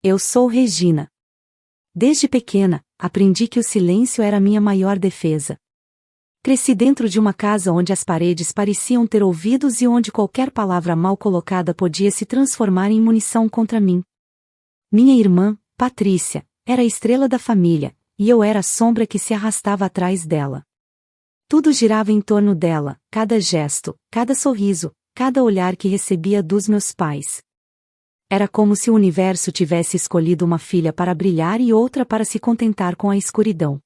Eu sou Regina. Desde pequena, aprendi que o silêncio era minha maior defesa. Cresci dentro de uma casa onde as paredes pareciam ter ouvidos e onde qualquer palavra mal colocada podia se transformar em munição contra mim. Minha irmã, Patrícia, era a estrela da família, e eu era a sombra que se arrastava atrás dela. Tudo girava em torno dela, cada gesto, cada sorriso, cada olhar que recebia dos meus pais. Era como se o universo tivesse escolhido uma filha para brilhar e outra para se contentar com a escuridão.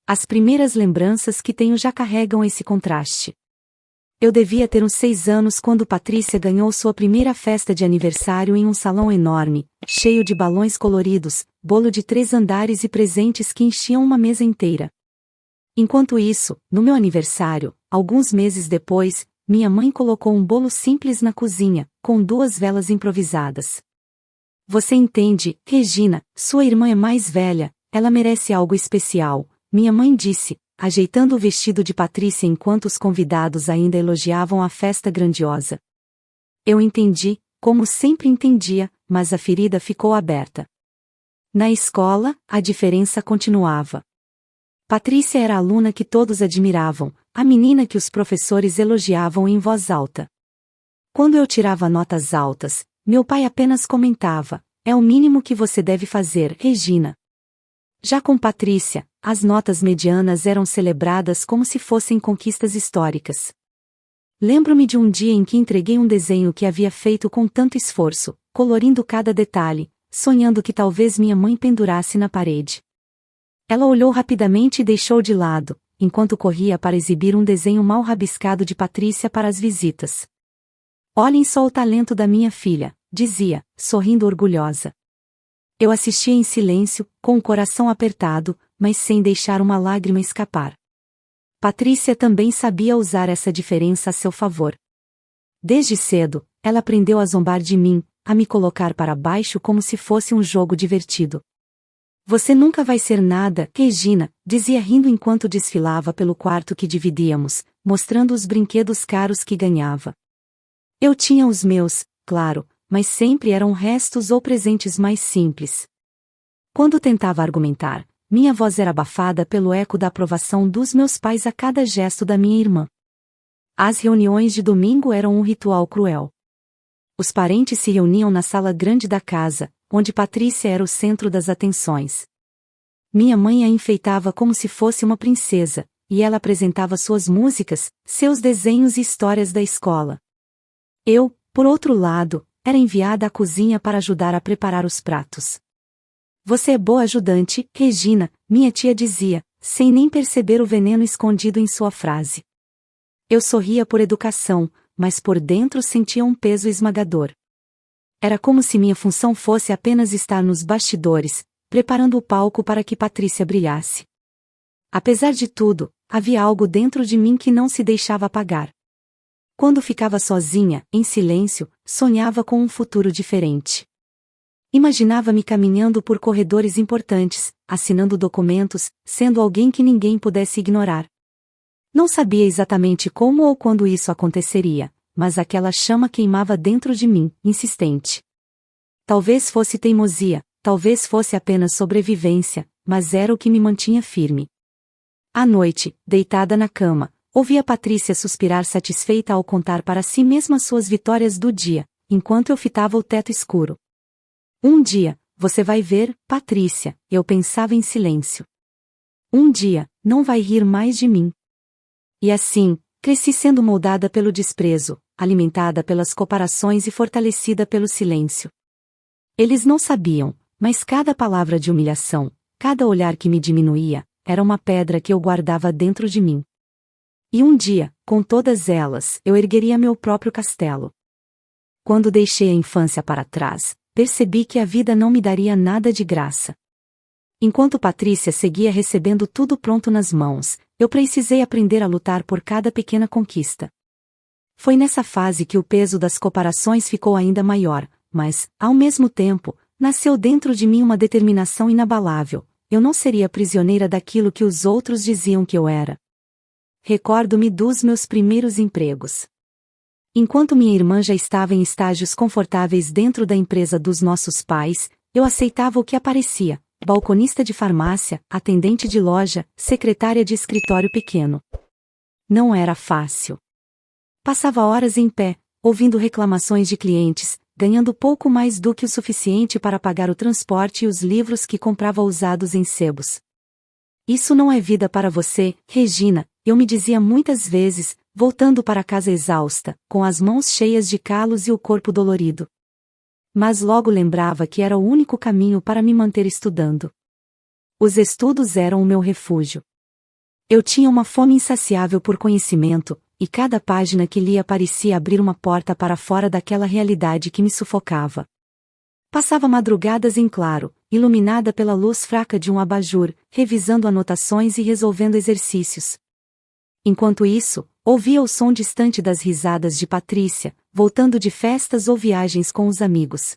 As primeiras lembranças que tenho já carregam esse contraste. Eu devia ter uns 6 anos quando Patrícia ganhou sua primeira festa de aniversário em um salão enorme, cheio de balões coloridos, bolo de 3 andares e presentes que enchiam uma mesa inteira. Enquanto isso, no meu aniversário, alguns meses depois, minha mãe colocou um bolo simples na cozinha, com 2 velas improvisadas. Você entende, Regina, sua irmã é mais velha, ela merece algo especial, minha mãe disse, ajeitando o vestido de Patrícia enquanto os convidados ainda elogiavam a festa grandiosa. Eu entendi, como sempre entendia, mas a ferida ficou aberta. Na escola, a diferença continuava. Patrícia era a aluna que todos admiravam, a menina que os professores elogiavam em voz alta. Quando eu tirava notas altas, meu pai apenas comentava, é o mínimo que você deve fazer, Regina. Já com Patrícia, as notas medianas eram celebradas como se fossem conquistas históricas. Lembro-me de um dia em que entreguei um desenho que havia feito com tanto esforço, colorindo cada detalhe, sonhando que talvez minha mãe pendurasse na parede. Ela olhou rapidamente e deixou de lado, enquanto corria para exibir um desenho mal rabiscado de Patrícia para as visitas. Olhem só o talento da minha filha, dizia, sorrindo orgulhosa. Eu assistia em silêncio, com o coração apertado, mas sem deixar uma lágrima escapar. Patrícia também sabia usar essa diferença a seu favor. Desde cedo, ela aprendeu a zombar de mim, a me colocar para baixo como se fosse um jogo divertido. Você nunca vai ser nada, Regina, dizia rindo enquanto desfilava pelo quarto que dividíamos, mostrando os brinquedos caros que ganhava. Eu tinha os meus, claro, mas sempre eram restos ou presentes mais simples. Quando tentava argumentar, minha voz era abafada pelo eco da aprovação dos meus pais a cada gesto da minha irmã. As reuniões de domingo eram um ritual cruel. Os parentes se reuniam na sala grande da casa, onde Patrícia era o centro das atenções. Minha mãe a enfeitava como se fosse uma princesa, e ela apresentava suas músicas, seus desenhos e histórias da escola. Eu, por outro lado, era enviada à cozinha para ajudar a preparar os pratos. Você é boa ajudante, Regina, minha tia dizia, sem nem perceber o veneno escondido em sua frase. Eu sorria por educação, mas por dentro sentia um peso esmagador. Era como se minha função fosse apenas estar nos bastidores, preparando o palco para que Patrícia brilhasse. Apesar de tudo, havia algo dentro de mim que não se deixava apagar. Quando ficava sozinha, em silêncio, sonhava com um futuro diferente. Imaginava-me caminhando por corredores importantes, assinando documentos, sendo alguém que ninguém pudesse ignorar. Não sabia exatamente como ou quando isso aconteceria, mas aquela chama queimava dentro de mim, insistente. Talvez fosse teimosia, talvez fosse apenas sobrevivência, mas era o que me mantinha firme. À noite, deitada na cama, ouvia Patrícia suspirar satisfeita ao contar para si mesma suas vitórias do dia, enquanto eu fitava o teto escuro. Um dia, você vai ver, Patrícia, eu pensava em silêncio. Um dia, não vai rir mais de mim. E assim, cresci sendo moldada pelo desprezo, alimentada pelas comparações e fortalecida pelo silêncio. Eles não sabiam, mas cada palavra de humilhação, cada olhar que me diminuía, era uma pedra que eu guardava dentro de mim. E um dia, com todas elas, eu ergueria meu próprio castelo. Quando deixei a infância para trás, percebi que a vida não me daria nada de graça. Enquanto Patrícia seguia recebendo tudo pronto nas mãos, eu precisei aprender a lutar por cada pequena conquista. Foi nessa fase que o peso das comparações ficou ainda maior, mas, ao mesmo tempo, nasceu dentro de mim uma determinação inabalável. Eu não seria prisioneira daquilo que os outros diziam que eu era. Recordo-me dos meus primeiros empregos. Enquanto minha irmã já estava em estágios confortáveis dentro da empresa dos nossos pais, eu aceitava o que aparecia: balconista de farmácia, atendente de loja, secretária de escritório pequeno. Não era fácil. Passava horas em pé, ouvindo reclamações de clientes, ganhando pouco mais do que o suficiente para pagar o transporte e os livros que comprava usados em sebos. Isso não é vida para você, Regina, eu me dizia muitas vezes, voltando para casa exausta, com as mãos cheias de calos e o corpo dolorido. Mas logo lembrava que era o único caminho para me manter estudando. Os estudos eram o meu refúgio. Eu tinha uma fome insaciável por conhecimento, e cada página que lia parecia abrir uma porta para fora daquela realidade que me sufocava. Passava madrugadas em claro, iluminada pela luz fraca de um abajur, revisando anotações e resolvendo exercícios. Enquanto isso, ouvia o som distante das risadas de Patrícia, voltando de festas ou viagens com os amigos.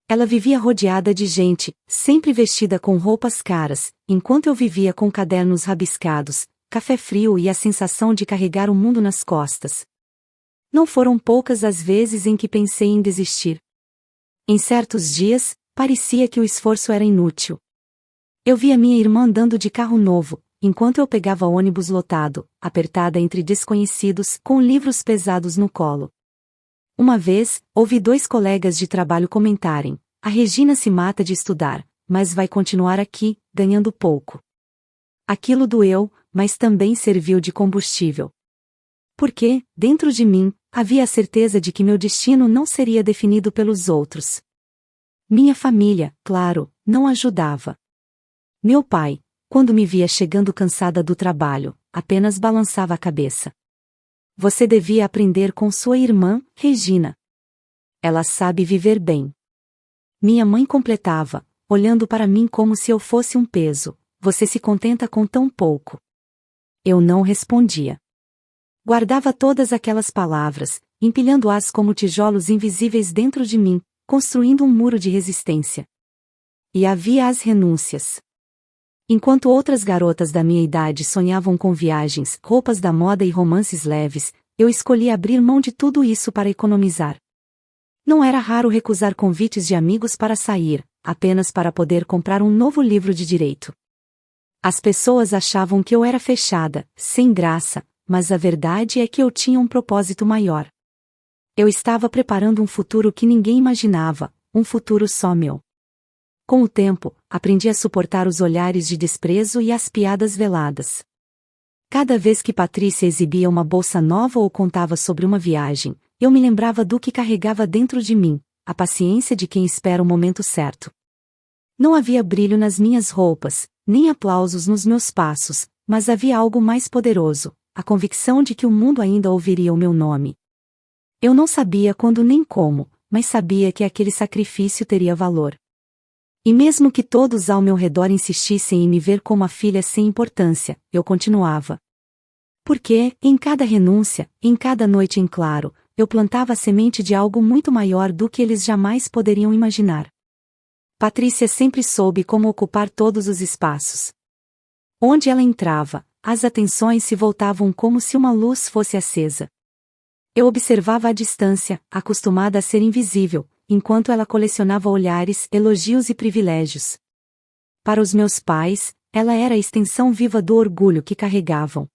Ela vivia rodeada de gente, sempre vestida com roupas caras, enquanto eu vivia com cadernos rabiscados, café frio e a sensação de carregar o mundo nas costas. Não foram poucas as vezes em que pensei em desistir. Em certos dias, parecia que o esforço era inútil. Eu via minha irmã andando de carro novo, enquanto eu pegava ônibus lotado, apertada entre desconhecidos, com livros pesados no colo. Uma vez, ouvi 2 colegas de trabalho comentarem: a Regina se mata de estudar, mas vai continuar aqui, ganhando pouco. Aquilo doeu, mas também serviu de combustível. Porque, dentro de mim, havia a certeza de que meu destino não seria definido pelos outros. Minha família, claro, não ajudava. Meu pai, quando me via chegando cansada do trabalho, apenas balançava a cabeça. Você devia aprender com sua irmã, Regina. Ela sabe viver bem. Minha mãe completava, olhando para mim como se eu fosse um peso: você se contenta com tão pouco. Eu não respondia. Guardava todas aquelas palavras, empilhando-as como tijolos invisíveis dentro de mim, construindo um muro de resistência. E havia as renúncias. Enquanto outras garotas da minha idade sonhavam com viagens, roupas da moda e romances leves, eu escolhi abrir mão de tudo isso para economizar. Não era raro recusar convites de amigos para sair, apenas para poder comprar um novo livro de direito. As pessoas achavam que eu era fechada, sem graça, mas a verdade é que eu tinha um propósito maior. Eu estava preparando um futuro que ninguém imaginava, um futuro só meu. Com o tempo, aprendi a suportar os olhares de desprezo e as piadas veladas. Cada vez que Patrícia exibia uma bolsa nova ou contava sobre uma viagem, eu me lembrava do que carregava dentro de mim: a paciência de quem espera o momento certo. Não havia brilho nas minhas roupas, nem aplausos nos meus passos, mas havia algo mais poderoso: a convicção de que o mundo ainda ouviria o meu nome. Eu não sabia quando nem como, mas sabia que aquele sacrifício teria valor. E mesmo que todos ao meu redor insistissem em me ver como a filha sem importância, eu continuava. Porque, em cada renúncia, em cada noite em claro, eu plantava a semente de algo muito maior do que eles jamais poderiam imaginar. Patrícia sempre soube como ocupar todos os espaços. Onde ela entrava, as atenções se voltavam como se uma luz fosse acesa. Eu observava à distância, acostumada a ser invisível, enquanto ela colecionava olhares, elogios e privilégios. Para os meus pais, ela era a extensão viva do orgulho que carregavam.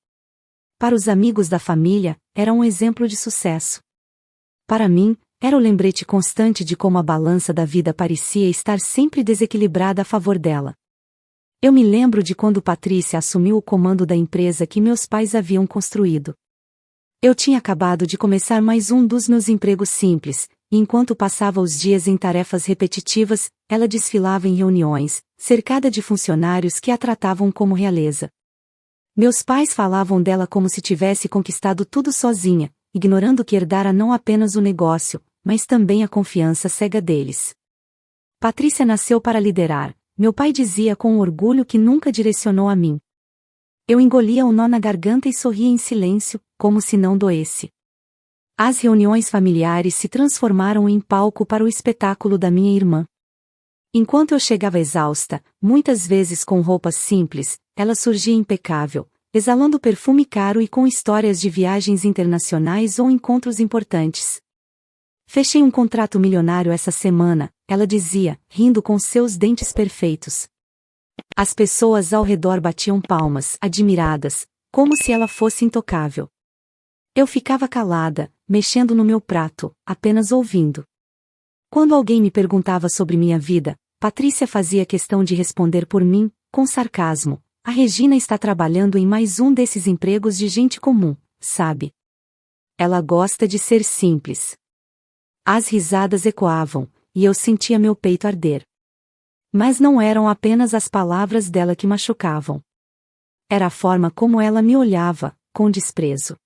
Para os amigos da família, era um exemplo de sucesso. Para mim, era o lembrete constante de como a balança da vida parecia estar sempre desequilibrada a favor dela. Eu me lembro de quando Patrícia assumiu o comando da empresa que meus pais haviam construído. Eu tinha acabado de começar mais um dos meus empregos simples, e enquanto passava os dias em tarefas repetitivas, ela desfilava em reuniões, cercada de funcionários que a tratavam como realeza. Meus pais falavam dela como se tivesse conquistado tudo sozinha, ignorando que herdara não apenas o negócio, mas também a confiança cega deles. Patrícia nasceu para liderar, meu pai dizia com orgulho que nunca direcionou a mim. Eu engolia o nó na garganta e sorria em silêncio, como se não doesse. As reuniões familiares se transformaram em palco para o espetáculo da minha irmã. Enquanto eu chegava exausta, muitas vezes com roupas simples, ela surgia impecável, exalando perfume caro e com histórias de viagens internacionais ou encontros importantes. Fechei um contrato milionário essa semana, ela dizia, rindo com seus dentes perfeitos. As pessoas ao redor batiam palmas, admiradas, como se ela fosse intocável. Eu ficava calada, mexendo no meu prato, apenas ouvindo. Quando alguém me perguntava sobre minha vida, Patrícia fazia questão de responder por mim, com sarcasmo: a Regina está trabalhando em mais um desses empregos de gente comum, sabe? Ela gosta de ser simples. As risadas ecoavam, e eu sentia meu peito arder. Mas não eram apenas as palavras dela que machucavam. Era a forma como ela me olhava, com desprezo.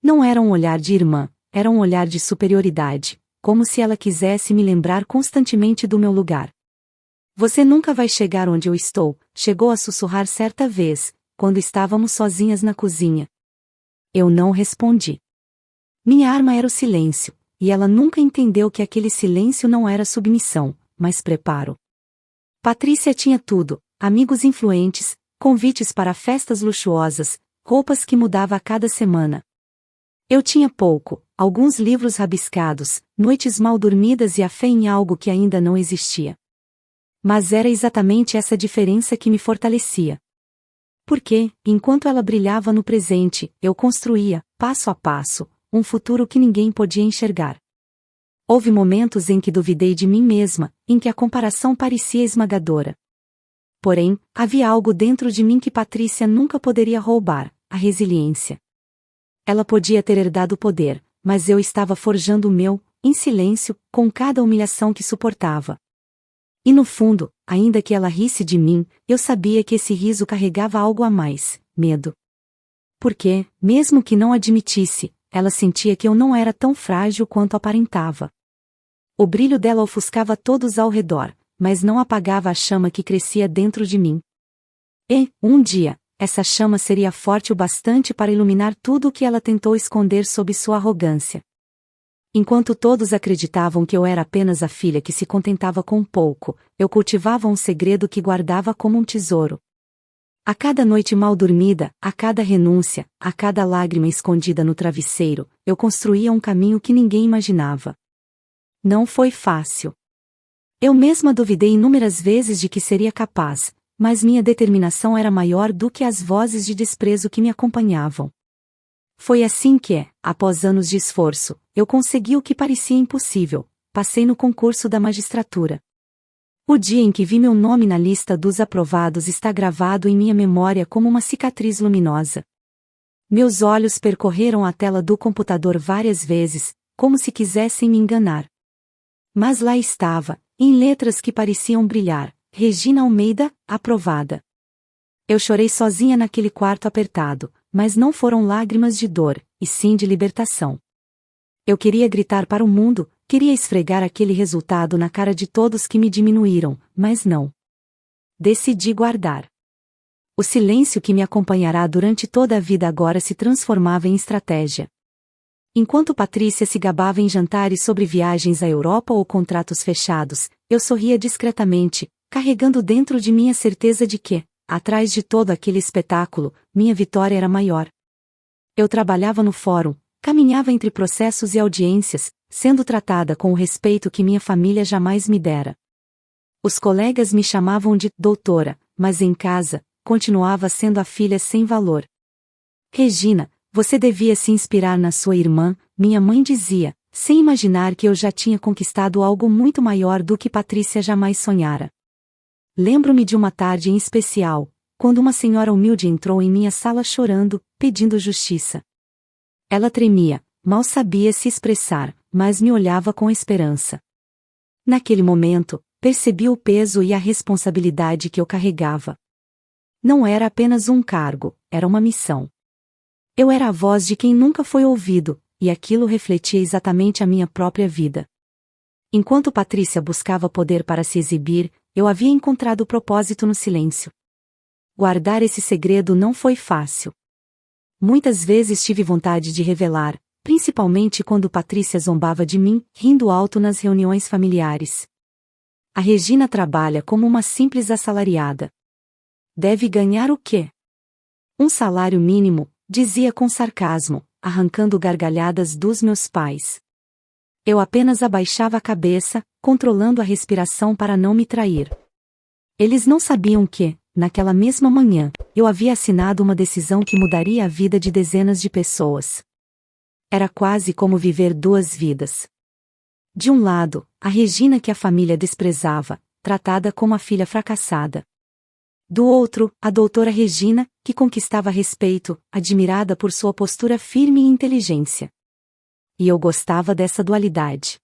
Não era um olhar de irmã, era um olhar de superioridade, como se ela quisesse me lembrar constantemente do meu lugar. Você nunca vai chegar onde eu estou, chegou a sussurrar certa vez, quando estávamos sozinhas na cozinha. Eu não respondi. Minha arma era o silêncio, e ela nunca entendeu que aquele silêncio não era submissão, mas preparo. Patrícia tinha tudo: amigos influentes, convites para festas luxuosas, roupas que mudava a cada semana. Eu tinha pouco: alguns livros rabiscados, noites mal dormidas e a fé em algo que ainda não existia. Mas era exatamente essa diferença que me fortalecia. Porque, enquanto ela brilhava no presente, eu construía, passo a passo, um futuro que ninguém podia enxergar. Houve momentos em que duvidei de mim mesma, em que a comparação parecia esmagadora. Porém, havia algo dentro de mim que Patrícia nunca poderia roubar: a resiliência. Ela podia ter herdado o poder, mas eu estava forjando o meu, em silêncio, com cada humilhação que suportava. E no fundo, ainda que ela risse de mim, eu sabia que esse riso carregava algo a mais: medo. Porque, mesmo que não admitisse, ela sentia que eu não era tão frágil quanto aparentava. O brilho dela ofuscava todos ao redor, mas não apagava a chama que crescia dentro de mim. E, um dia, essa chama seria forte o bastante para iluminar tudo o que ela tentou esconder sob sua arrogância. Enquanto todos acreditavam que eu era apenas a filha que se contentava com pouco, eu cultivava um segredo que guardava como um tesouro. A cada noite mal dormida, a cada renúncia, a cada lágrima escondida no travesseiro, eu construía um caminho que ninguém imaginava. Não foi fácil. Eu mesma duvidei inúmeras vezes de que seria capaz, mas minha determinação era maior do que as vozes de desprezo que me acompanhavam. Foi assim que, após anos de esforço, eu consegui o que parecia impossível: passei no concurso da magistratura. O dia em que vi meu nome na lista dos aprovados está gravado em minha memória como uma cicatriz luminosa. Meus olhos percorreram a tela do computador várias vezes, como se quisessem me enganar. Mas lá estava, em letras que pareciam brilhar: Regina Almeida, aprovada. Eu chorei sozinha naquele quarto apertado, mas não foram lágrimas de dor, e sim de libertação. Eu queria gritar para o mundo, queria esfregar aquele resultado na cara de todos que me diminuíram, mas não. Decidi guardar. O silêncio que me acompanhará durante toda a vida agora se transformava em estratégia. Enquanto Patrícia se gabava em jantares sobre viagens à Europa ou contratos fechados, eu sorria discretamente, carregando dentro de mim a certeza de que, atrás de todo aquele espetáculo, minha vitória era maior. Eu trabalhava no fórum, caminhava entre processos e audiências, sendo tratada com o respeito que minha família jamais me dera. Os colegas me chamavam de doutora, mas em casa, continuava sendo a filha sem valor. Regina, você devia se inspirar na sua irmã, minha mãe dizia, sem imaginar que eu já tinha conquistado algo muito maior do que Patrícia jamais sonhara. Lembro-me de uma tarde em especial, quando uma senhora humilde entrou em minha sala chorando, pedindo justiça. Ela tremia, mal sabia se expressar, mas me olhava com esperança. Naquele momento, percebi o peso e a responsabilidade que eu carregava. Não era apenas um cargo, era uma missão. Eu era a voz de quem nunca foi ouvido, e aquilo refletia exatamente a minha própria vida. Enquanto Patrícia buscava poder para se exibir, eu havia encontrado o propósito no silêncio. Guardar esse segredo não foi fácil. Muitas vezes tive vontade de revelar, principalmente quando Patrícia zombava de mim, rindo alto nas reuniões familiares. A Regina trabalha como uma simples assalariada. Deve ganhar o quê? Um salário mínimo, dizia com sarcasmo, arrancando gargalhadas dos meus pais. Eu apenas abaixava a cabeça, controlando a respiração para não me trair. Eles não sabiam que, naquela mesma manhã, eu havia assinado uma decisão que mudaria a vida de dezenas de pessoas. Era quase como viver duas vidas. De um lado, a Regina que a família desprezava, tratada como a filha fracassada. Do outro, a doutora Regina, que conquistava respeito, admirada por sua postura firme e inteligência. E eu gostava dessa dualidade.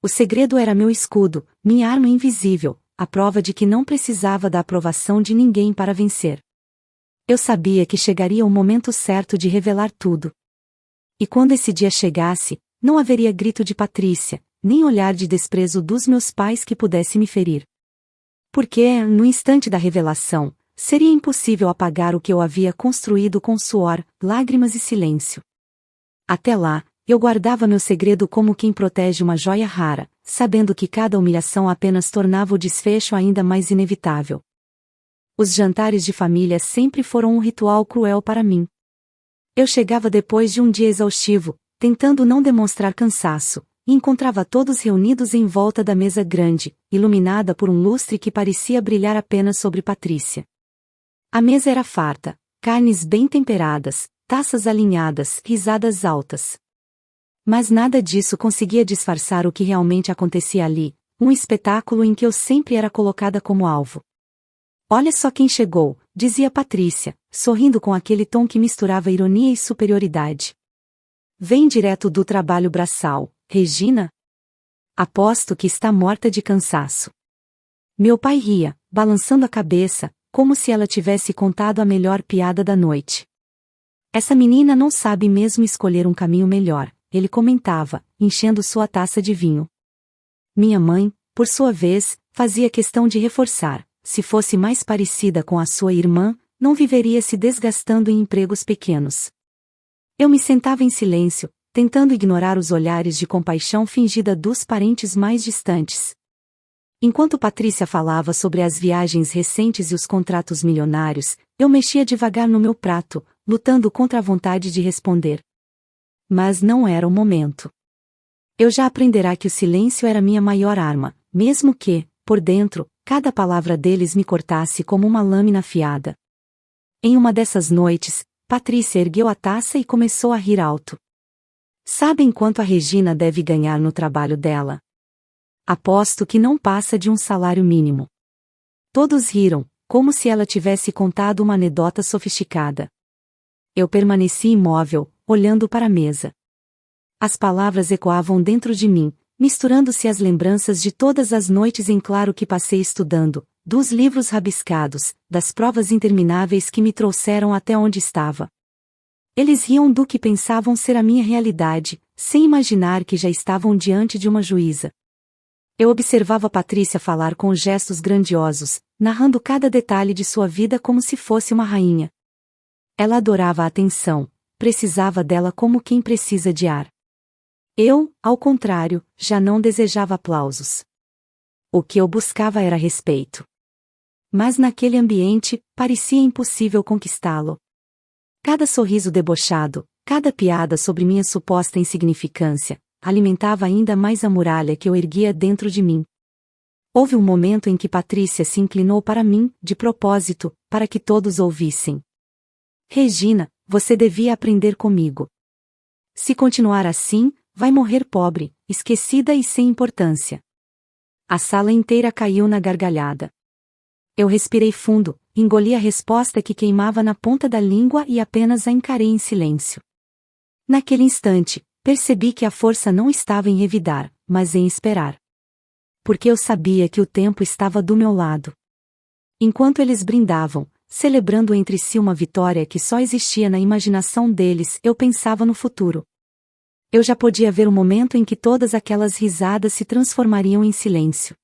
O segredo era meu escudo, minha arma invisível, a prova de que não precisava da aprovação de ninguém para vencer. Eu sabia que chegaria o momento certo de revelar tudo. E quando esse dia chegasse, não haveria grito de Patrícia, nem olhar de desprezo dos meus pais que pudesse me ferir. Porque, no instante da revelação, seria impossível apagar o que eu havia construído com suor, lágrimas e silêncio. Até lá, eu guardava meu segredo como quem protege uma joia rara, sabendo que cada humilhação apenas tornava o desfecho ainda mais inevitável. Os jantares de família sempre foram um ritual cruel para mim. Eu chegava depois de um dia exaustivo, tentando não demonstrar cansaço, e encontrava todos reunidos em volta da mesa grande, iluminada por um lustre que parecia brilhar apenas sobre Patrícia. A mesa era farta, carnes bem temperadas, taças alinhadas, risadas altas. Mas nada disso conseguia disfarçar o que realmente acontecia ali, um espetáculo em que eu sempre era colocada como alvo. Olha só quem chegou, dizia Patrícia, sorrindo com aquele tom que misturava ironia e superioridade. Vem direto do trabalho braçal, Regina? Aposto que está morta de cansaço. Meu pai ria, balançando a cabeça, como se ela tivesse contado a melhor piada da noite. Essa menina não sabe mesmo escolher um caminho melhor, ele comentava, enchendo sua taça de vinho. Minha mãe, por sua vez, fazia questão de reforçar, se fosse mais parecida com a sua irmã, não viveria se desgastando em empregos pequenos. Eu me sentava em silêncio, tentando ignorar os olhares de compaixão fingida dos parentes mais distantes. Enquanto Patrícia falava sobre as viagens recentes e os contratos milionários, eu mexia devagar no meu prato, lutando contra a vontade de responder. Mas não era o momento. Eu já aprenderá que o silêncio era minha maior arma, mesmo que, por dentro, cada palavra deles me cortasse como uma lâmina afiada. Em uma dessas noites, Patrícia ergueu a taça e começou a rir alto. Sabem quanto a Regina deve ganhar no trabalho dela? Aposto que não passa de um salário mínimo. Todos riram, como se ela tivesse contado uma anedota sofisticada. Eu permaneci imóvel, olhando para a mesa. As palavras ecoavam dentro de mim, misturando-se às lembranças de todas as noites em claro que passei estudando, dos livros rabiscados, das provas intermináveis que me trouxeram até onde estava. Eles riam do que pensavam ser a minha realidade, sem imaginar que já estavam diante de uma juíza. Eu observava Patrícia falar com gestos grandiosos, narrando cada detalhe de sua vida como se fosse uma rainha. Ela adorava a atenção, precisava dela como quem precisa de ar. Eu, ao contrário, já não desejava aplausos. O que eu buscava era respeito. Mas naquele ambiente, parecia impossível conquistá-lo. Cada sorriso debochado, cada piada sobre minha suposta insignificância, alimentava ainda mais a muralha que eu erguia dentro de mim. Houve um momento em que Patrícia se inclinou para mim, de propósito, para que todos ouvissem. Regina, você devia aprender comigo. Se continuar assim, vai morrer pobre, esquecida e sem importância. A sala inteira caiu na gargalhada. Eu respirei fundo, engoli a resposta que queimava na ponta da língua e apenas a encarei em silêncio. Naquele instante, percebi que a força não estava em revidar, mas em esperar. Porque eu sabia que o tempo estava do meu lado. Enquanto eles brindavam, celebrando entre si uma vitória que só existia na imaginação deles, eu pensava no futuro. Eu já podia ver o momento em que todas aquelas risadas se transformariam em silêncio.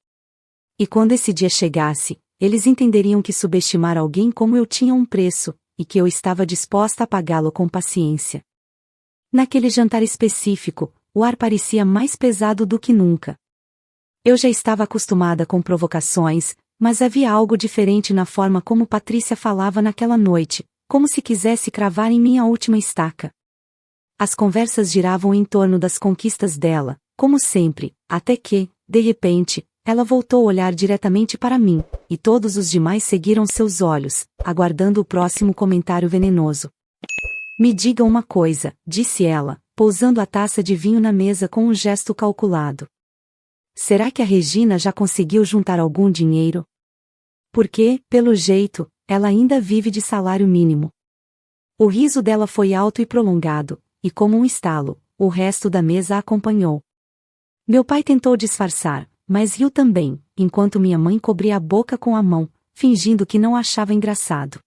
E quando esse dia chegasse, eles entenderiam que subestimar alguém como eu tinha um preço, e que eu estava disposta a pagá-lo com paciência. Naquele jantar específico, o ar parecia mais pesado do que nunca. Eu já estava acostumada com provocações, mas havia algo diferente na forma como Patrícia falava naquela noite, como se quisesse cravar em mim a última estaca. As conversas giravam em torno das conquistas dela, como sempre, até que, de repente, ela voltou a olhar diretamente para mim, e todos os demais seguiram seus olhos, aguardando o próximo comentário venenoso. Me diga uma coisa, disse ela, pousando a taça de vinho na mesa com um gesto calculado. Será que a Regina já conseguiu juntar algum dinheiro? Porque, pelo jeito, ela ainda vive de salário mínimo. O riso dela foi alto e prolongado, e como um estalo, o resto da mesa a acompanhou. Meu pai tentou disfarçar, mas riu também, enquanto minha mãe cobria a boca com a mão, fingindo que não achava engraçado.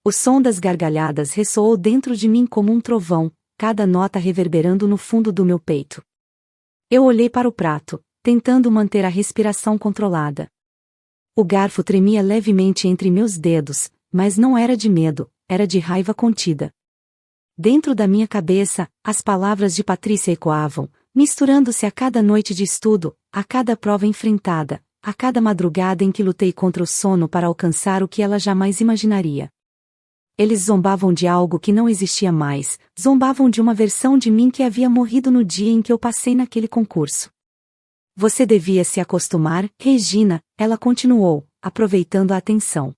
O som das gargalhadas ressoou dentro de mim como um trovão, cada nota reverberando no fundo do meu peito. Eu olhei para o prato, tentando manter a respiração controlada. O garfo tremia levemente entre meus dedos, mas não era de medo, era de raiva contida. Dentro da minha cabeça, as palavras de Patrícia ecoavam, misturando-se a cada noite de estudo, a cada prova enfrentada, a cada madrugada em que lutei contra o sono para alcançar o que ela jamais imaginaria. Eles zombavam de algo que não existia mais, zombavam de uma versão de mim que havia morrido no dia em que eu passei naquele concurso. Você devia se acostumar, Regina, ela continuou, aproveitando a atenção.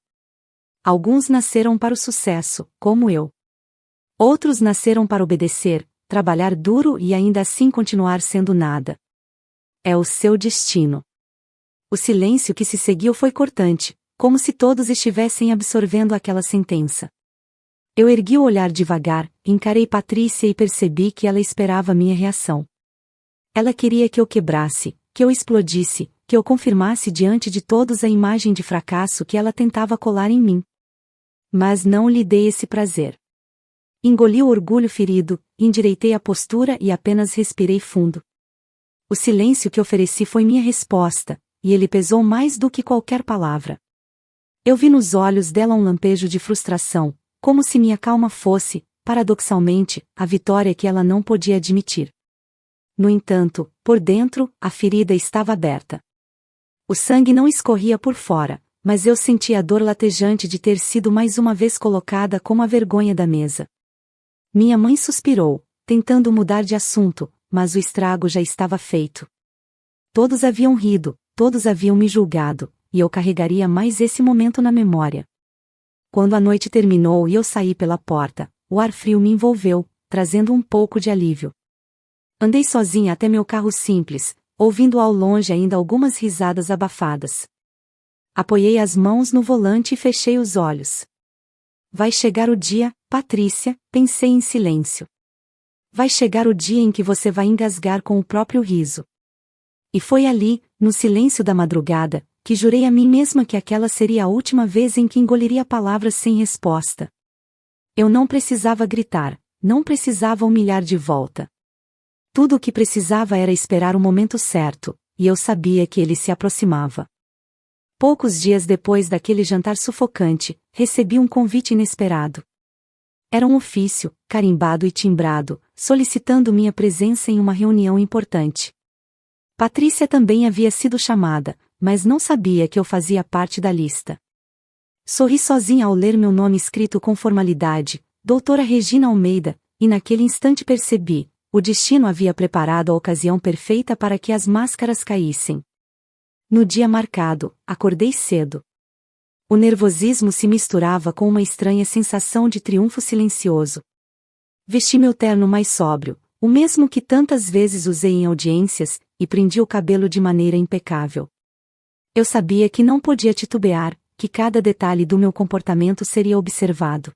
Alguns nasceram para o sucesso, como eu. Outros nasceram para obedecer, trabalhar duro e ainda assim continuar sendo nada. É o seu destino. O silêncio que se seguiu foi cortante, como se todos estivessem absorvendo aquela sentença. Eu ergui o olhar devagar, encarei Patrícia e percebi que ela esperava minha reação. Ela queria que eu quebrasse, que eu explodisse, que eu confirmasse diante de todos a imagem de fracasso que ela tentava colar em mim. Mas não lhe dei esse prazer. Engoli o orgulho ferido, endireitei a postura e apenas respirei fundo. O silêncio que ofereci foi minha resposta, e ele pesou mais do que qualquer palavra. Eu vi nos olhos dela um lampejo de frustração, como se minha calma fosse, paradoxalmente, a vitória que ela não podia admitir. No entanto, por dentro, a ferida estava aberta. O sangue não escorria por fora, mas eu sentia a dor latejante de ter sido mais uma vez colocada como a vergonha da mesa. Minha mãe suspirou, tentando mudar de assunto, mas o estrago já estava feito. Todos haviam rido, todos haviam me julgado, e eu carregaria mais esse momento na memória. Quando a noite terminou e eu saí pela porta, o ar frio me envolveu, trazendo um pouco de alívio. Andei sozinha até meu carro simples, ouvindo ao longe ainda algumas risadas abafadas. Apoiei as mãos no volante e fechei os olhos. Vai chegar o dia, Patrícia, pensei em silêncio. Vai chegar o dia em que você vai engasgar com o próprio riso. E foi ali, no silêncio da madrugada, que jurei a mim mesma que aquela seria a última vez em que engoliria palavras sem resposta. Eu não precisava gritar, não precisava humilhar de volta. Tudo o que precisava era esperar o momento certo, e eu sabia que ele se aproximava. Poucos dias depois daquele jantar sufocante, recebi um convite inesperado. Era um ofício, carimbado e timbrado, solicitando minha presença em uma reunião importante. Patrícia também havia sido chamada, mas não sabia que eu fazia parte da lista. Sorri sozinha ao ler meu nome escrito com formalidade, Doutora Regina Almeida, e naquele instante percebi, o destino havia preparado a ocasião perfeita para que as máscaras caíssem. No dia marcado, acordei cedo. O nervosismo se misturava com uma estranha sensação de triunfo silencioso. Vesti meu terno mais sóbrio, o mesmo que tantas vezes usei em audiências, e prendi o cabelo de maneira impecável. Eu sabia que não podia titubear, que cada detalhe do meu comportamento seria observado.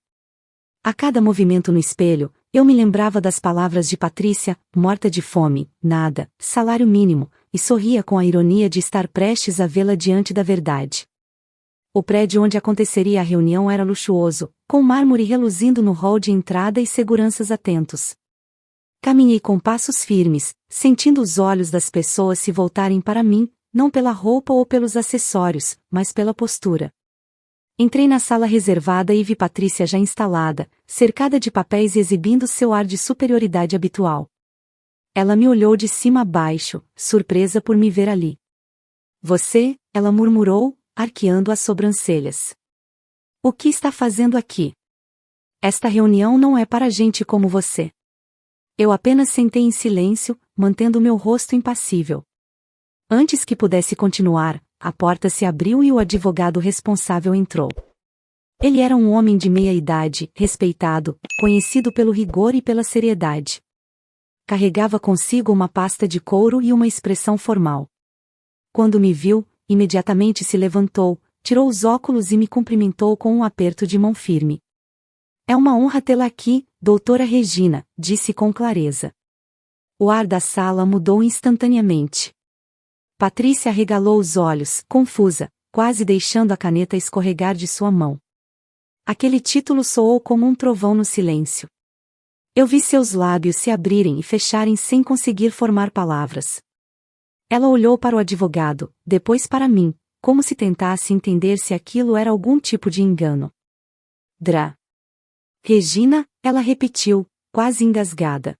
A cada movimento no espelho, eu me lembrava das palavras de Patrícia, morta de fome, nada, salário mínimo, e sorria com a ironia de estar prestes a vê-la diante da verdade. O prédio onde aconteceria a reunião era luxuoso, com mármore reluzindo no hall de entrada e seguranças atentos. Caminhei com passos firmes, sentindo os olhos das pessoas se voltarem para mim, não pela roupa ou pelos acessórios, mas pela postura. Entrei na sala reservada e vi Patrícia já instalada, cercada de papéis e exibindo seu ar de superioridade habitual. Ela me olhou de cima a baixo, surpresa por me ver ali. Você, ela murmurou, arqueando as sobrancelhas. O que está fazendo aqui? Esta reunião não é para gente como você. Eu apenas sentei em silêncio, mantendo meu rosto impassível. Antes que pudesse continuar, a porta se abriu e o advogado responsável entrou. Ele era um homem de meia idade, respeitado, conhecido pelo rigor e pela seriedade. Carregava consigo uma pasta de couro e uma expressão formal. Quando me viu, imediatamente se levantou, tirou os óculos e me cumprimentou com um aperto de mão firme. É uma honra tê-la aqui, doutora Regina, disse com clareza. O ar da sala mudou instantaneamente. Patrícia arregalou os olhos, confusa, quase deixando a caneta escorregar de sua mão. Aquele título soou como um trovão no silêncio. Eu vi seus lábios se abrirem e fecharem sem conseguir formar palavras. Ela olhou para o advogado, depois para mim, como se tentasse entender se aquilo era algum tipo de engano. Regina, ela repetiu, quase engasgada.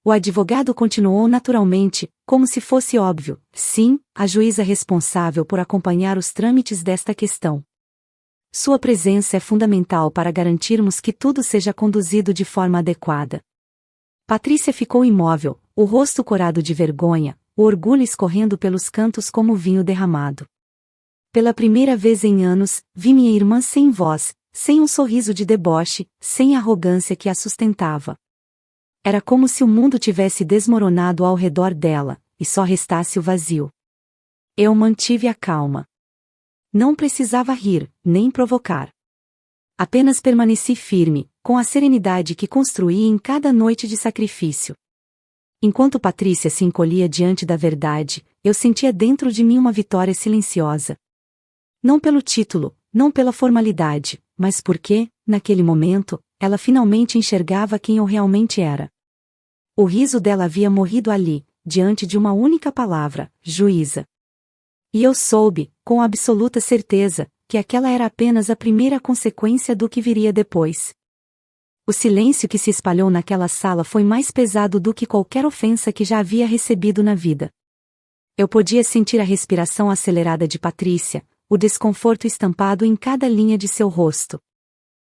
O advogado continuou naturalmente, como se fosse óbvio, sim, a juíza responsável por acompanhar os trâmites desta questão. Sua presença é fundamental para garantirmos que tudo seja conduzido de forma adequada. Patrícia ficou imóvel, o rosto corado de vergonha, o orgulho escorrendo pelos cantos como vinho derramado. Pela primeira vez em anos, vi minha irmã sem voz, sem um sorriso de deboche, sem a arrogância que a sustentava. Era como se o mundo tivesse desmoronado ao redor dela, e só restasse o vazio. Eu mantive a calma. Não precisava rir, nem provocar. Apenas permaneci firme, com a serenidade que construí em cada noite de sacrifício. Enquanto Patrícia se encolhia diante da verdade, eu sentia dentro de mim uma vitória silenciosa. Não pelo título, não pela formalidade, mas porque, naquele momento, ela finalmente enxergava quem eu realmente era. O riso dela havia morrido ali, diante de uma única palavra, juíza. E eu soube, com absoluta certeza, que aquela era apenas a primeira consequência do que viria depois. O silêncio que se espalhou naquela sala foi mais pesado do que qualquer ofensa que já havia recebido na vida. Eu podia sentir a respiração acelerada de Patrícia, o desconforto estampado em cada linha de seu rosto.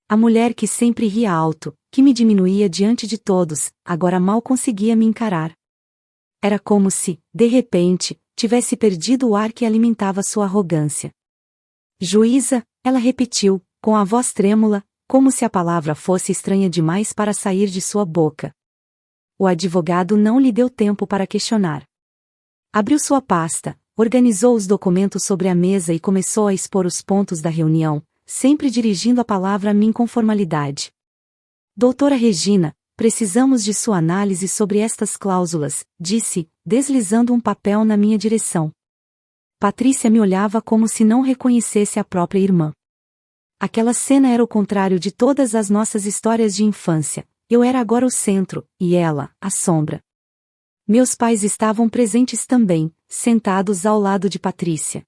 A mulher que sempre ria alto, que me diminuía diante de todos, agora mal conseguia me encarar. Era como se, de repente, tivesse perdido o ar que alimentava sua arrogância. Juíza, ela repetiu, com a voz trêmula, como se a palavra fosse estranha demais para sair de sua boca. O advogado não lhe deu tempo para questionar. Abriu sua pasta, organizou os documentos sobre a mesa e começou a expor os pontos da reunião, sempre dirigindo a palavra a mim com formalidade. Doutora Regina, precisamos de sua análise sobre estas cláusulas, disse, deslizando um papel na minha direção. Patrícia me olhava como se não reconhecesse a própria irmã. Aquela cena era o contrário de todas as nossas histórias de infância. Eu era agora o centro, e ela, a sombra. Meus pais estavam presentes também, sentados ao lado de Patrícia.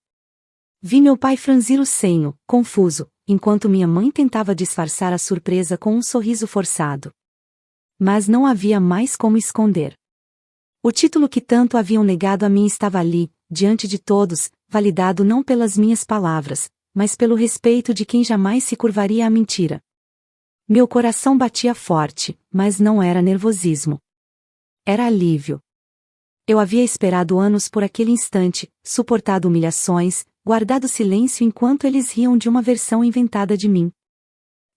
Vi meu pai franzir o senho, confuso, enquanto minha mãe tentava disfarçar a surpresa com um sorriso forçado. Mas não havia mais como esconder. O título que tanto haviam negado a mim estava ali, diante de todos, validado não pelas minhas palavras, mas pelo respeito de quem jamais se curvaria à mentira. Meu coração batia forte, mas não era nervosismo. Era alívio. Eu havia esperado anos por aquele instante, suportado humilhações, guardado silêncio enquanto eles riam de uma versão inventada de mim.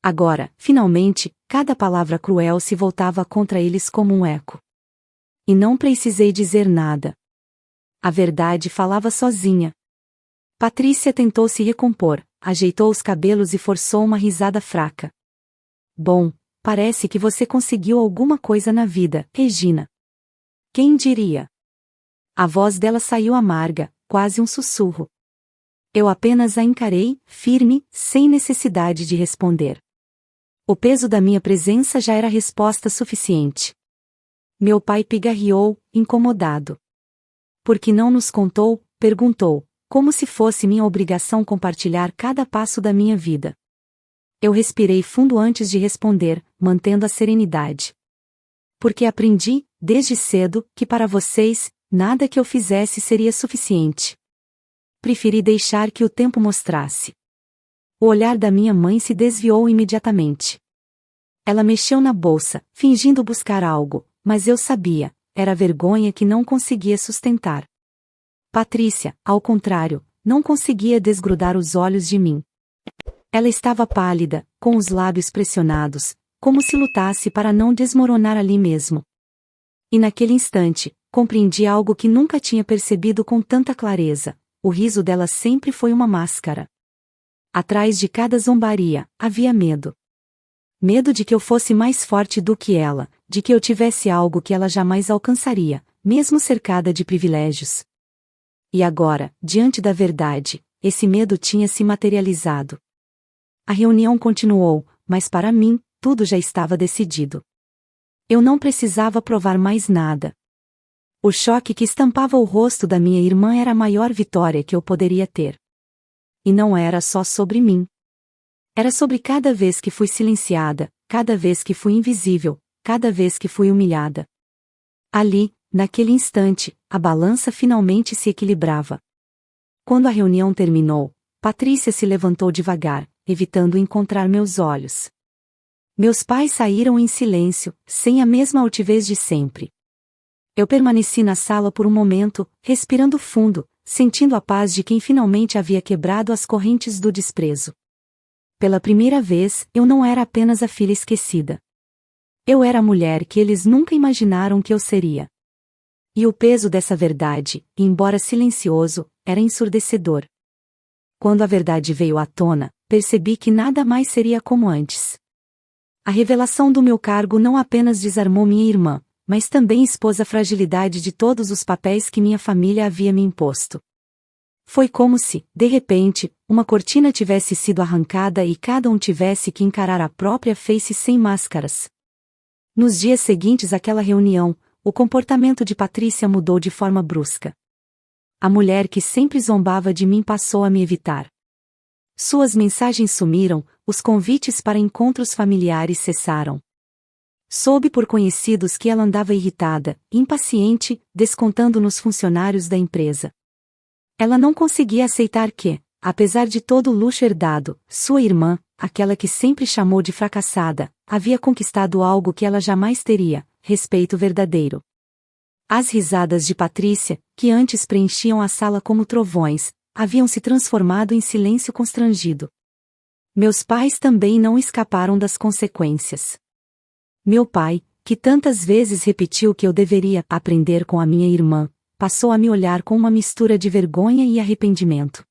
Agora, finalmente, cada palavra cruel se voltava contra eles como um eco. E não precisei dizer nada. A verdade falava sozinha. Patrícia tentou se recompor, ajeitou os cabelos e forçou uma risada fraca. Bom, parece que você conseguiu alguma coisa na vida, Regina. Quem diria? A voz dela saiu amarga, quase um sussurro. Eu apenas a encarei, firme, sem necessidade de responder. O peso da minha presença já era resposta suficiente. Meu pai pigarreou, incomodado. Por que não nos contou? Perguntou, como se fosse minha obrigação compartilhar cada passo da minha vida. Eu respirei fundo antes de responder, mantendo a serenidade. Porque aprendi, desde cedo, que para vocês, nada que eu fizesse seria suficiente. Preferi deixar que o tempo mostrasse. O olhar da minha mãe se desviou imediatamente. Ela mexeu na bolsa, fingindo buscar algo, mas eu sabia, era a vergonha que não conseguia sustentar. Patrícia, ao contrário, não conseguia desgrudar os olhos de mim. Ela estava pálida, com os lábios pressionados, como se lutasse para não desmoronar ali mesmo. E naquele instante, compreendi algo que nunca tinha percebido com tanta clareza: o riso dela sempre foi uma máscara. Atrás de cada zombaria, havia medo. Medo de que eu fosse mais forte do que ela, de que eu tivesse algo que ela jamais alcançaria, mesmo cercada de privilégios. E agora, diante da verdade, esse medo tinha se materializado. A reunião continuou, mas para mim, tudo já estava decidido. Eu não precisava provar mais nada. O choque que estampava o rosto da minha irmã era a maior vitória que eu poderia ter. E não era só sobre mim. Era sobre cada vez que fui silenciada, cada vez que fui invisível, cada vez que fui humilhada. Ali, naquele instante, a balança finalmente se equilibrava. Quando a reunião terminou, Patrícia se levantou devagar, evitando encontrar meus olhos. Meus pais saíram em silêncio, sem a mesma altivez de sempre. Eu permaneci na sala por um momento, respirando fundo, sentindo a paz de quem finalmente havia quebrado as correntes do desprezo. Pela primeira vez, eu não era apenas a filha esquecida. Eu era a mulher que eles nunca imaginaram que eu seria. E o peso dessa verdade, embora silencioso, era ensurdecedor. Quando a verdade veio à tona, percebi que nada mais seria como antes. A revelação do meu cargo não apenas desarmou minha irmã, mas também expôs a fragilidade de todos os papéis que minha família havia me imposto. Foi como se, de repente, uma cortina tivesse sido arrancada e cada um tivesse que encarar a própria face sem máscaras. Nos dias seguintes àquela reunião, o comportamento de Patrícia mudou de forma brusca. A mulher que sempre zombava de mim passou a me evitar. Suas mensagens sumiram, os convites para encontros familiares cessaram. Soube por conhecidos que ela andava irritada, impaciente, descontando nos funcionários da empresa. Ela não conseguia aceitar que, apesar de todo o luxo herdado, sua irmã, aquela que sempre chamou de fracassada, havia conquistado algo que ela jamais teria: respeito verdadeiro. As risadas de Patrícia, que antes preenchiam a sala como trovões, haviam se transformado em silêncio constrangido. Meus pais também não escaparam das consequências. Meu pai, que tantas vezes repetiu que eu deveria aprender com a minha irmã, passou a me olhar com uma mistura de vergonha e arrependimento.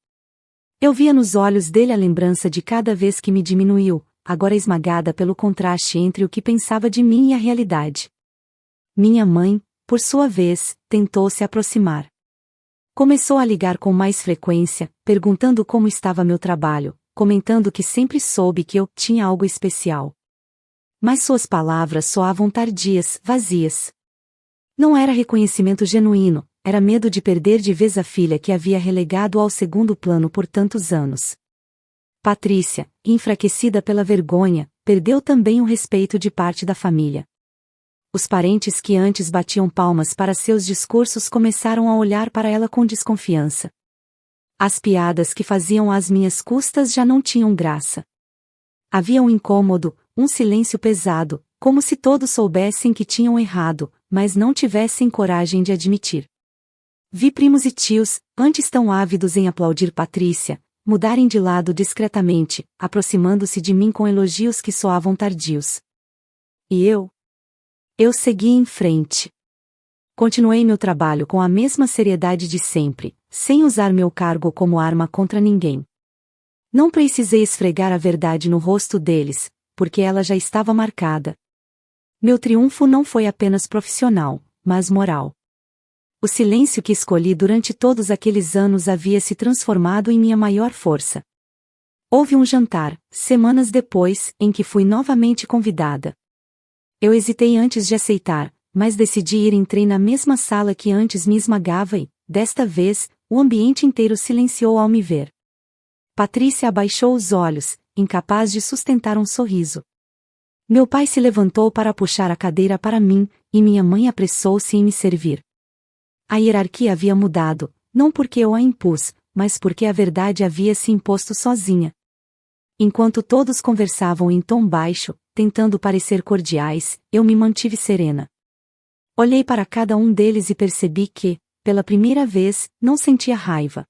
Eu via nos olhos dele a lembrança de cada vez que me diminuiu, agora esmagada pelo contraste entre o que pensava de mim e a realidade. Minha mãe, por sua vez, tentou se aproximar. Começou a ligar com mais frequência, perguntando como estava meu trabalho, comentando que sempre soube que eu tinha algo especial. Mas suas palavras soavam tardias, vazias. Não era reconhecimento genuíno, era medo de perder de vez a filha que havia relegado ao segundo plano por tantos anos. Patrícia, enfraquecida pela vergonha, perdeu também o respeito de parte da família. Os parentes que antes batiam palmas para seus discursos começaram a olhar para ela com desconfiança. As piadas que faziam às minhas custas já não tinham graça. Havia um incômodo, um silêncio pesado, como se todos soubessem que tinham errado, mas não tivessem coragem de admitir. Vi primos e tios, antes tão ávidos em aplaudir Patrícia, mudarem de lado discretamente, aproximando-se de mim com elogios que soavam tardios. E eu? Eu segui em frente. Continuei meu trabalho com a mesma seriedade de sempre, sem usar meu cargo como arma contra ninguém. Não precisei esfregar a verdade no rosto deles, porque ela já estava marcada. Meu triunfo não foi apenas profissional, mas moral. O silêncio que escolhi durante todos aqueles anos havia se transformado em minha maior força. Houve um jantar, semanas depois, em que fui novamente convidada. Eu hesitei antes de aceitar, mas decidi ir. Entrei na mesma sala que antes me esmagava e, desta vez, o ambiente inteiro silenciou ao me ver. Patrícia abaixou os olhos, incapaz de sustentar um sorriso. Meu pai se levantou para puxar a cadeira para mim, e minha mãe apressou-se em me servir. A hierarquia havia mudado, não porque eu a impus, mas porque a verdade havia se imposto sozinha. Enquanto todos conversavam em tom baixo, tentando parecer cordiais, eu me mantive serena. Olhei para cada um deles e percebi que, pela primeira vez, não sentia raiva.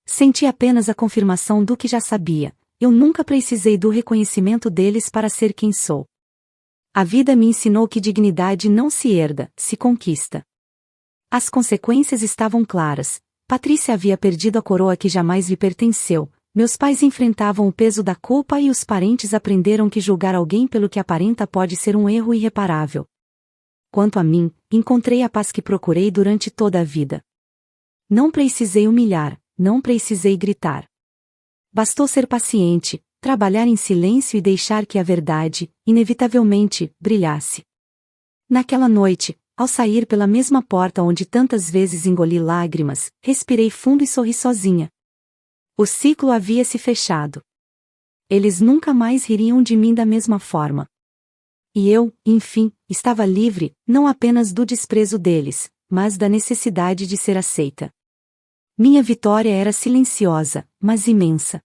Senti apenas a confirmação do que já sabia. Eu nunca precisei do reconhecimento deles para ser quem sou. A vida me ensinou que dignidade não se herda, se conquista. As consequências estavam claras. Patrícia havia perdido a coroa que jamais lhe pertenceu. Meus pais enfrentavam o peso da culpa e os parentes aprenderam que julgar alguém pelo que aparenta pode ser um erro irreparável. Quanto a mim, encontrei a paz que procurei durante toda a vida. Não precisei humilhar, não precisei gritar. Bastou ser paciente, trabalhar em silêncio e deixar que a verdade, inevitavelmente, brilhasse. Naquela noite, ao sair pela mesma porta onde tantas vezes engoli lágrimas, respirei fundo e sorri sozinha. O ciclo havia se fechado. Eles nunca mais ririam de mim da mesma forma. E eu, enfim, estava livre, não apenas do desprezo deles, mas da necessidade de ser aceita. Minha vitória era silenciosa, mas imensa.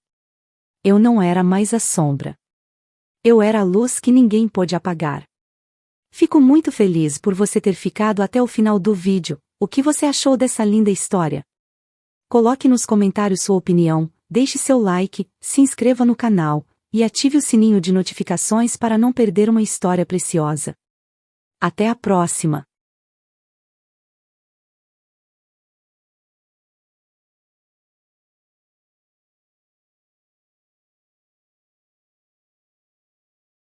Eu não era mais a sombra. Eu era a luz que ninguém pôde apagar. Fico muito feliz por você ter ficado até o final do vídeo. O que você achou dessa linda história? Coloque nos comentários sua opinião, deixe seu like, se inscreva no canal, e ative o sininho de notificações para não perder uma história preciosa. Até a próxima!